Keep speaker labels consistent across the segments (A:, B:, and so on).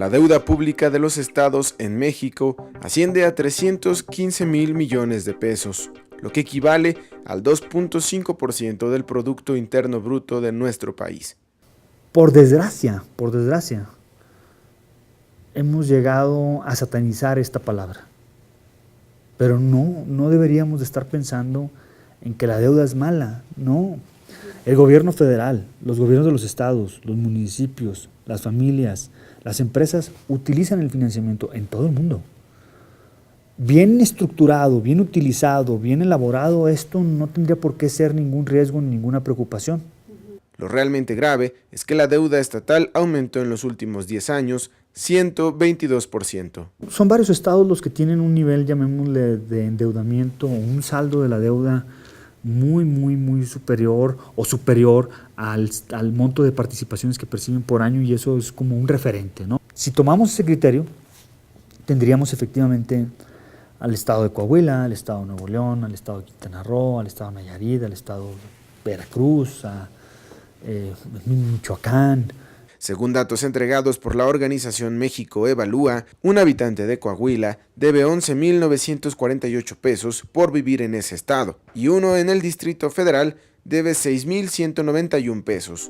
A: La deuda pública de los estados en México asciende a 315,000 millones de pesos, lo que equivale al 2.5% del Producto Interno Bruto de nuestro país.
B: Por desgracia, hemos llegado a satanizar esta palabra. Pero no deberíamos de estar pensando en que la deuda es mala, no. El gobierno federal, los gobiernos de los estados, los municipios, las familias, las empresas utilizan el financiamiento en todo el mundo. Bien estructurado, bien utilizado, bien elaborado, esto no tendría por qué ser ningún riesgo ni ninguna preocupación.
A: Lo realmente grave es que la deuda estatal aumentó en los últimos 10 años 122%.
B: Son varios estados los que tienen un nivel, llamémosle, de endeudamiento o un saldo de la deuda muy superior o superior al monto de participaciones que perciben por año, y eso es como un referente, ¿no? Si tomamos ese criterio, tendríamos efectivamente al estado de Coahuila, al estado de Nuevo León, al estado de Quintana Roo, al estado de Nayarit, al estado de Veracruz, a Michoacán.
A: Según datos entregados por la organización México Evalúa, un habitante de Coahuila debe 11,948 pesos por vivir en ese estado, y uno en el Distrito Federal debe 6,191 pesos.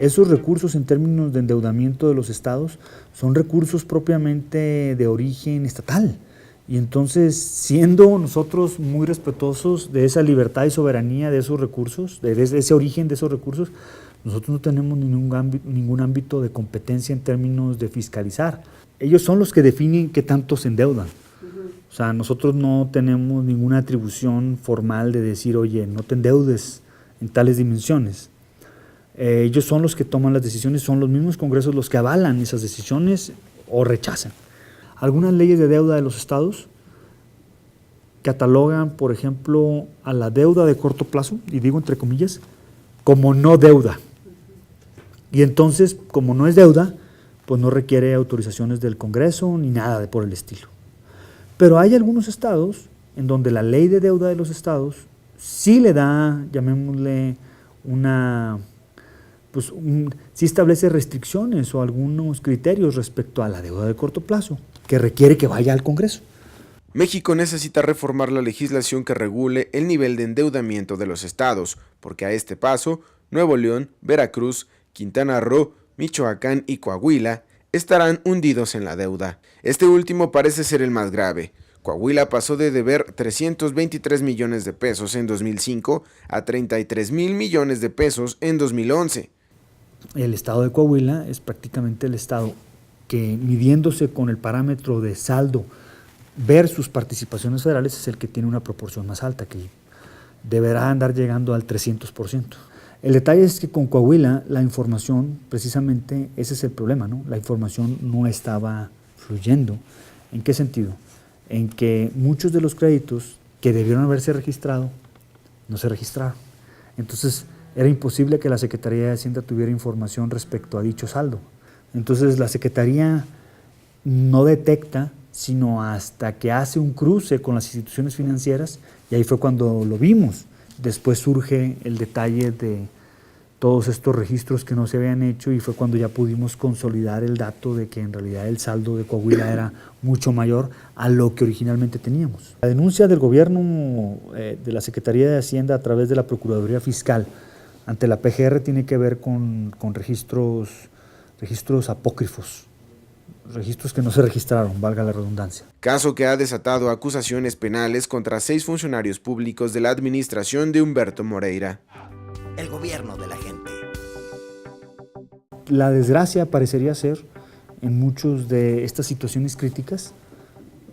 B: Esos recursos en términos de endeudamiento de los estados son recursos propiamente de origen estatal. Y entonces, siendo nosotros muy respetuosos de esa libertad y soberanía de esos recursos, de ese origen de esos recursos, nosotros no tenemos ningún ámbito de competencia en términos de fiscalizar. Ellos son los que definen qué tanto se endeudan. O sea, nosotros no tenemos ninguna atribución formal de decir, oye, no te endeudes en tales dimensiones. Ellos son los que toman las decisiones, son los mismos congresos los que avalan esas decisiones o rechazan. Algunas leyes de deuda de los estados catalogan, por ejemplo, a la deuda de corto plazo, y digo entre comillas, como no deuda. Y entonces, como no es deuda, pues no requiere autorizaciones del Congreso ni nada por el estilo. Pero hay algunos estados en donde la ley de deuda de los estados sí le da, llamémosle, sí establece restricciones o algunos criterios respecto a la deuda de corto plazo, que requiere que vaya al Congreso.
A: México necesita reformar la legislación que regule el nivel de endeudamiento de los estados, porque a este paso, Nuevo León, Veracruz, Quintana Roo, Michoacán y Coahuila estarán hundidos en la deuda. Este último parece ser el más grave. Coahuila pasó de deber 323 millones de pesos en 2005 a 33,000 millones de pesos en 2011.
B: El estado de Coahuila es prácticamente el estado que, midiéndose con el parámetro de saldo versus participaciones federales, es el que tiene una proporción más alta, que deberá andar llegando al 300%. El detalle es que con Coahuila la información, precisamente ese es el problema, ¿no? La información no estaba fluyendo. ¿En qué sentido? En que muchos de los créditos que debieron haberse registrado no se registraron. Entonces era imposible que la Secretaría de Hacienda tuviera información respecto a dicho saldo. Entonces la Secretaría no detecta sino hasta que hace un cruce con las instituciones financieras, y ahí fue cuando lo vimos. Después surge el detalle de todos estos registros que no se habían hecho, y fue cuando ya pudimos consolidar el dato de que en realidad el saldo de Coahuila era mucho mayor a lo que originalmente teníamos. La denuncia del gobierno de la Secretaría de Hacienda a través de la Procuraduría Fiscal ante la PGR tiene que ver con registros apócrifos, registros que no se registraron, valga la redundancia.
A: Caso que ha desatado acusaciones penales contra 6 funcionarios públicos de la administración de Humberto Moreira.
C: El gobierno de la gente.
B: La desgracia parecería ser, en muchas de estas situaciones críticas,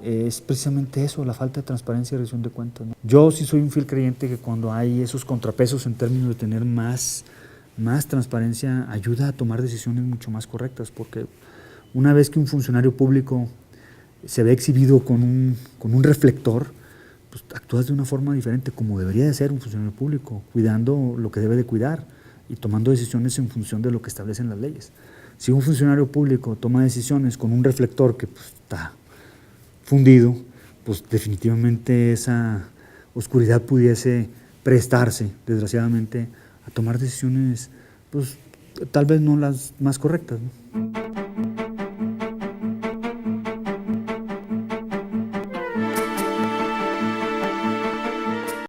B: es precisamente eso, la falta de transparencia y rendición de cuentas, ¿no? Yo sí soy un fiel creyente que cuando hay esos contrapesos en términos de tener más transparencia, ayuda a tomar decisiones mucho más correctas, porque una vez que un funcionario público se ve exhibido con un reflector, pues actúas de una forma diferente, como debería de ser un funcionario público, cuidando lo que debe de cuidar y tomando decisiones en función de lo que establecen las leyes. Si un funcionario público toma decisiones con un reflector que está fundido, pues definitivamente esa oscuridad pudiese prestarse, desgraciadamente, a tomar decisiones, pues tal vez no las más correctas, ¿no?